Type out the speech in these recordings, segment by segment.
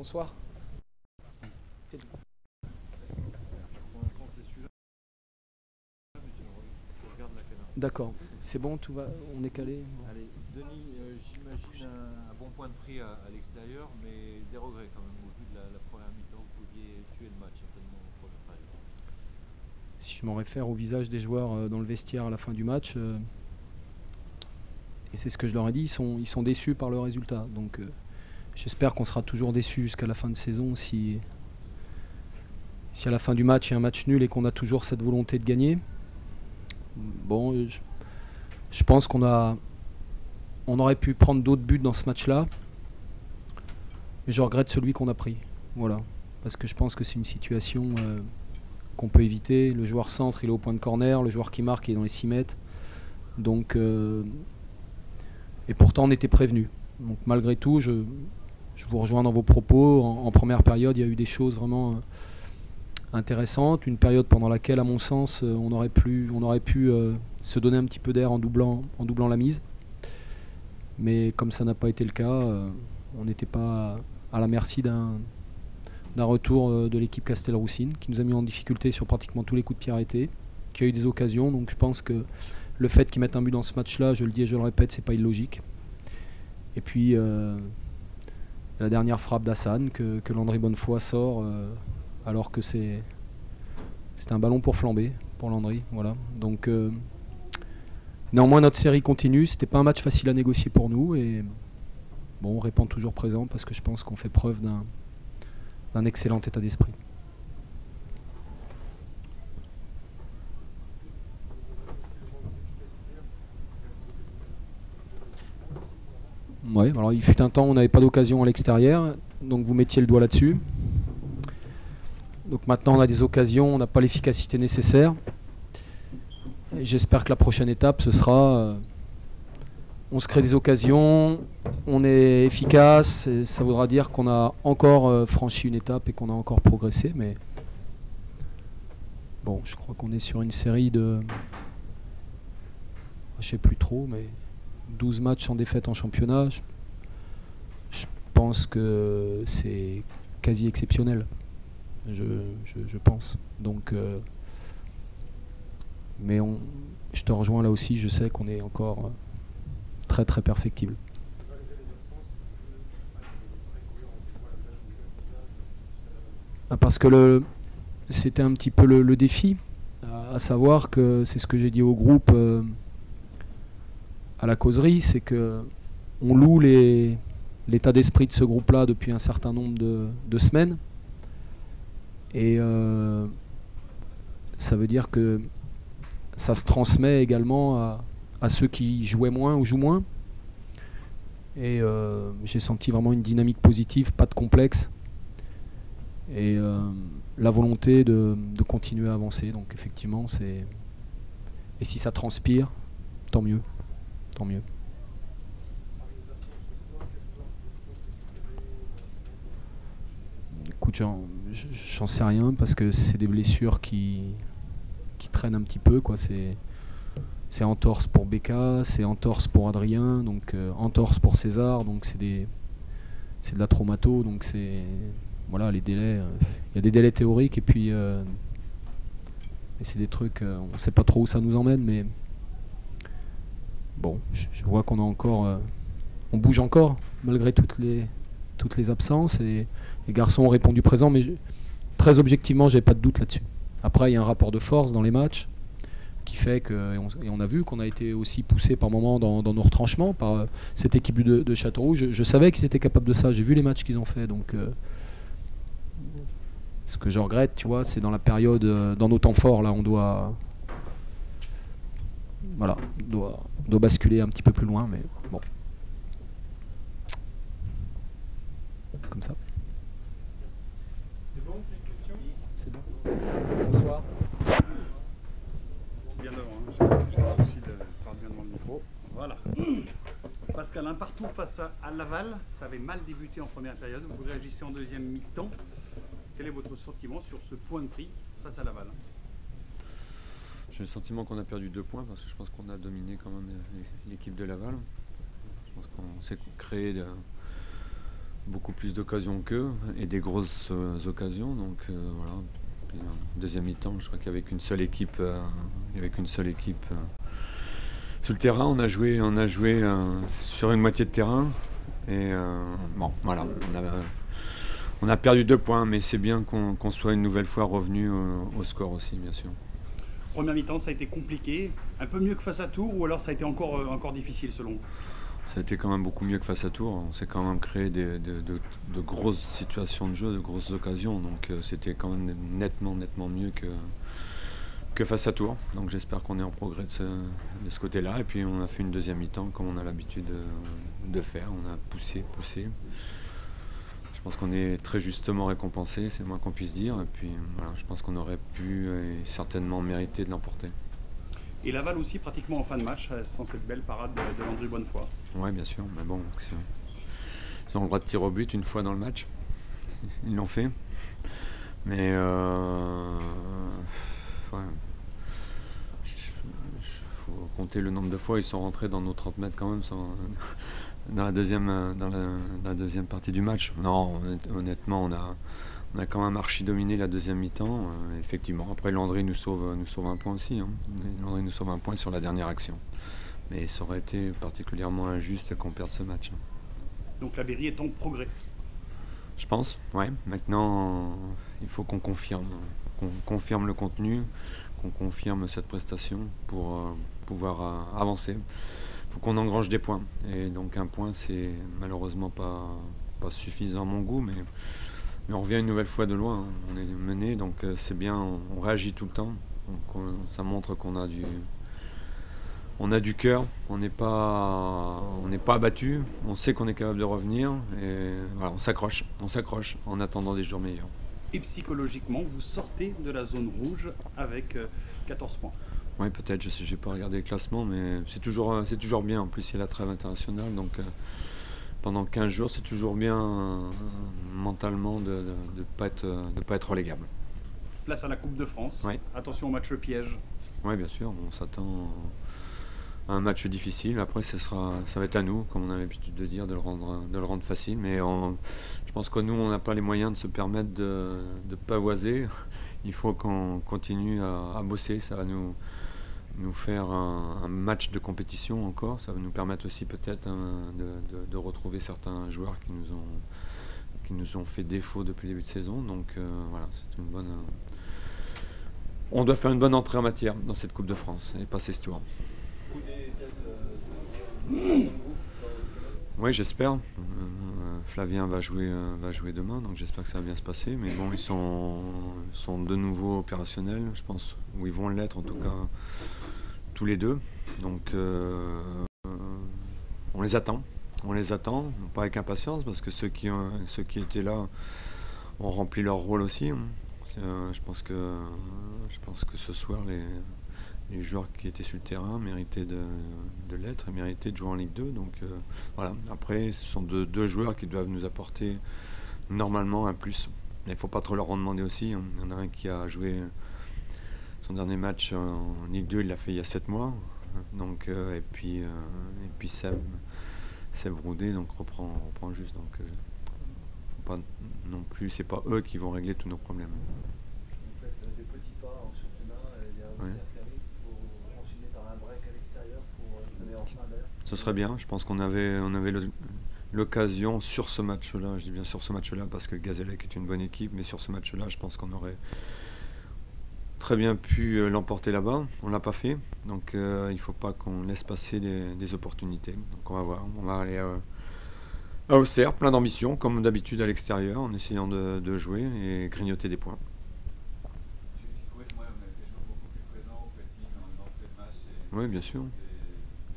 Bonsoir. Pour l'instant, c'est celui-là. Tu regardes la caméra. D'accord, c'est bon, tout va, on est calé. Bon. Allez, Denis, j'imagine un bon point de prix à l'extérieur, mais des regrets quand même au vu de la première mi-temps. Vous pouviez tuer le match certainement en première période. Si je m'en réfère au visage des joueurs dans le vestiaire à la fin du match, et c'est ce que je leur ai dit, ils sont déçus par le résultat. Donc j'espère qu'on sera toujours déçus jusqu'à la fin de saison si à la fin du match il y a un match nul et qu'on a toujours cette volonté de gagner. Bon, je pense on aurait pu prendre d'autres buts dans ce match-là, mais je regrette celui qu'on a pris. Voilà, parce que je pense que c'est une situation qu'on peut éviter. Le joueur centre, il est au point de corner, le joueur qui marque, il est dans les 6 mètres. Donc, et pourtant, on était prévenu. Donc, malgré tout, je vous rejoins dans vos propos. En première période, il y a eu des choses vraiment intéressantes. Une période pendant laquelle, à mon sens, on aurait pu se donner un petit peu d'air en doublant la mise. Mais comme ça n'a pas été le cas, on n'était pas à la merci d'un retour de l'équipe Castelroussine qui nous a mis en difficulté sur pratiquement tous les coups de pied arrêtés, qui a eu des occasions. Donc je pense que le fait qu'ils mettent un but dans ce match-là, je le dis et je le répète, c'est pas illogique. Et puis la dernière frappe d'Hassan que Landry Bonnefoy sort alors que c'était un ballon pour flamber pour Landry. Voilà. Donc néanmoins notre série continue. C'était pas un match facile à négocier pour nous et bon, on répond toujours présent parce que je pense qu'on fait preuve d'un excellent état d'esprit. Ouais, alors il fut un temps où on n'avait pas d'occasion à l'extérieur, donc vous mettiez le doigt là-dessus. Donc maintenant on a des occasions, on n'a pas l'efficacité nécessaire. J'espère que la prochaine étape, ce sera on se crée des occasions, on est efficace, et ça voudra dire qu'on a encore franchi une étape et qu'on a encore progressé. Mais bon, je crois qu'on est sur une série de, je sais plus trop, mais 12 matchs sans défaite en championnat. Je pense que c'est quasi exceptionnel. Je pense. Donc, mais je te rejoins là aussi, je sais qu'on est encore très très perfectible. Parce que c'était un petit peu le défi, à savoir que c'est ce que j'ai dit au groupe à la causerie, c'est que on loue l'état d'esprit de ce groupe-là depuis un certain nombre de semaines. Et ça veut dire que ça se transmet également à ceux qui jouaient moins ou jouent moins. Et j'ai senti vraiment une dynamique positive, pas de complexe. Et la volonté de continuer à avancer. Donc effectivement, c'est... Et si ça transpire, tant mieux. Tant mieux. Écoute, j'en sais rien parce que c'est des blessures qui traînent un petit peu, quoi. C'est entorse pour Becca, c'est entorse pour Adrien, donc entorse pour César, donc c'est de la traumato, donc c'est voilà les délais. Il y a des délais théoriques et puis et c'est des trucs, on sait pas trop où ça nous emmène, mais bon, je vois qu'on a encore, on bouge encore malgré toutes les absences et les garçons ont répondu présent, mais très objectivement, j'ai pas de doute là-dessus. Après, il y a un rapport de force dans les matchs qui fait que, et on a vu qu'on a été aussi poussé par moments dans nos retranchements par cette équipe de Châteauroux. Je savais qu'ils étaient capables de ça, j'ai vu les matchs qu'ils ont fait, donc ce que je regrette, tu vois, c'est dans la période, dans nos temps forts, là, on doit basculer un petit peu plus loin, mais bon. Comme ça. C'est bon, une question ? C'est bon. Bonsoir. Bien devant, hein. J'ai un souci de parler bien devant le micro. Voilà. Pascal, un partout face à Laval, ça avait mal débuté en première période, vous réagissez en deuxième mi-temps. Quel est votre sentiment sur ce point de prix face à Laval ? J'ai le sentiment qu'on a perdu 2 points parce que je pense qu'on a dominé quand même l'équipe de Laval. Je pense qu'on s'est créé beaucoup plus d'occasions qu'eux et des grosses occasions. Donc voilà. Puis, deuxième mi-temps, je crois qu'il n'y avait qu'une seule équipe, sur le terrain. On a joué sur une moitié de terrain. Et bon, voilà. On a perdu 2 points, mais c'est bien qu'on soit une nouvelle fois revenu au score aussi, bien sûr. Première mi-temps, ça a été compliqué. Un peu mieux que face à Tours ou alors ça a été encore difficile selon vous? Ça a été quand même beaucoup mieux que face à Tours. On s'est quand même créé de grosses situations de jeu, de grosses occasions. Donc c'était quand même nettement mieux que face à Tours. Donc j'espère qu'on est en progrès de ce côté-là. Et puis on a fait une deuxième mi-temps comme on a l'habitude de faire. On a poussé. Je pense qu'on est très justement récompensé, c'est le moins qu'on puisse dire. Et puis voilà, je pense qu'on aurait pu certainement mériter de l'emporter. Et Laval aussi pratiquement en fin de match, sans cette belle parade de Landry Bonnefoy. Oui, bien sûr, mais bon, ils ont le droit de tirer au but une fois dans le match. Ils l'ont fait. Mais ouais. Faut compter le nombre de fois ils sont rentrés dans nos 30 mètres quand même dans la deuxième partie du match. Non, honnêtement, on a quand même archi dominé la deuxième mi-temps. Effectivement, après Landry nous sauve un point aussi. Hein. Landry nous sauve un point sur la dernière action. Mais ça aurait été particulièrement injuste qu'on perde ce match. Donc la Berry est en progrès. Je pense, ouais. Maintenant, il faut qu'on confirme le contenu, qu'on confirme cette prestation pour pouvoir avancer. Il faut qu'on engrange des points. Et donc un point, c'est malheureusement pas suffisant à mon goût, mais on revient une nouvelle fois de loin. Hein. On est mené, donc c'est bien, on réagit tout le temps. Donc, ça montre qu'on a du cœur, on n'est pas abattu, on sait qu'on est capable de revenir et voilà, on s'accroche en attendant des jours meilleurs. Et psychologiquement, vous sortez de la zone rouge avec 14 points. Oui, peut-être, je n'ai pas regardé le classement, mais c'est toujours bien. En plus, il y a la trêve internationale, donc pendant 15 jours, c'est toujours bien mentalement de ne pas être relégable. Place à la Coupe de France. Oui. Attention au match piège. Oui, bien sûr, on s'attend à un match difficile. Après, ça va être à nous, comme on a l'habitude de dire, de le rendre facile. Mais je pense que nous, on n'a pas les moyens de se permettre de pavoiser. Il faut qu'on continue à bosser. Ça va nous faire un match de compétition encore. Ça va nous permettre aussi peut-être de retrouver certains joueurs qui nous ont fait défaut depuis le début de saison. Donc voilà, c'est une bonne. On doit faire une bonne entrée en matière dans cette Coupe de France et passer ce tour. Oui, j'espère. Flavien va jouer demain, donc j'espère que ça va bien se passer. Mais bon, ils sont de nouveau opérationnels, je pense, ou ils vont l'être en tout cas, tous les deux. Donc on les attend, pas avec impatience, parce que ceux qui étaient là ont rempli leur rôle aussi. Je pense que ce soir, les joueurs qui étaient sur le terrain méritaient de l'être et méritaient de jouer en Ligue 2. Donc voilà. Après, ce sont deux joueurs qui doivent nous apporter normalement un plus. Il ne faut pas trop leur en demander aussi. Il y en a un qui a joué son dernier match en Ligue 2, il l'a fait il y a 7 mois. Donc, et puis Seb Roudet donc reprend juste. Donc faut pas non plus, c'est pas eux qui vont régler tous nos problèmes. Vous faites des petits pas en championnat, il y a un Ouais. qui arrive, il faut enchaîner par un break à l'extérieur pour donner enfin l'air. Ce serait bien. Je pense qu'on avait l'occasion sur ce match-là, je dis bien sur ce match-là parce que Gazélec est une bonne équipe, mais sur ce match-là, je pense qu'on aurait très bien pu l'emporter là-bas. On l'a pas fait, donc il ne faut pas qu'on laisse passer des opportunités. Donc on va voir. On va aller à Auxerre, plein d'ambition, comme d'habitude à l'extérieur, en essayant de jouer et grignoter des points. J'ai trouvé que moi, on a été toujours beaucoup plus présent au pressing dans ce match. Oui, bien sûr.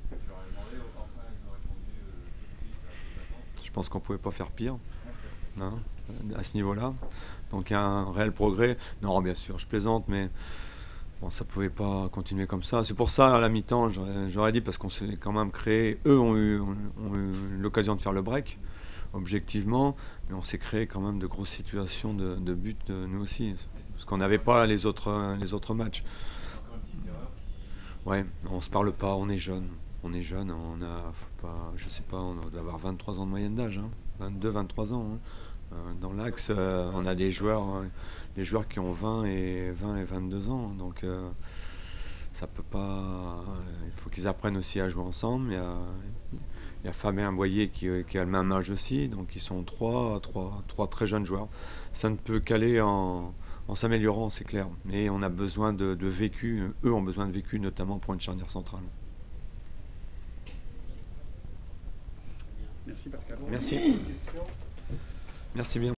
C'est ce que tu leur as demandé. Enfin, ils ont répondu tout de suite à tes attentes. Je pense qu'on ne pouvait pas faire pire, hein, à ce niveau-là. Donc il y a un réel progrès. Non, bien sûr, je plaisante, mais bon, ça ne pouvait pas continuer comme ça. C'est pour ça, à la mi-temps, j'aurais dit, parce qu'on s'est quand même créé, eux ont eu l'occasion de faire le break, objectivement, mais on s'est créé quand même de grosses situations de but, nous aussi, parce qu'on n'avait pas les autres matchs. Encore une petite erreur qui. Ouais, on se parle pas, on est jeunes. on est jeune, je sais pas, on doit avoir 23 ans de moyenne d'âge, hein, 22, 23 ans. Hein. Dans l'axe, on a des joueurs qui ont 20 et 22 ans. Donc ça peut pas. Il faut qu'ils apprennent aussi à jouer ensemble. Il y a Fabien Boyer qui a le même âge aussi. Donc ils sont trois très jeunes joueurs. Ça ne peut qu'aller en s'améliorant, c'est clair. Mais on a besoin de vécu. Eux ont besoin de vécu, notamment pour une charnière centrale. Merci Pascal. Merci. Merci bien.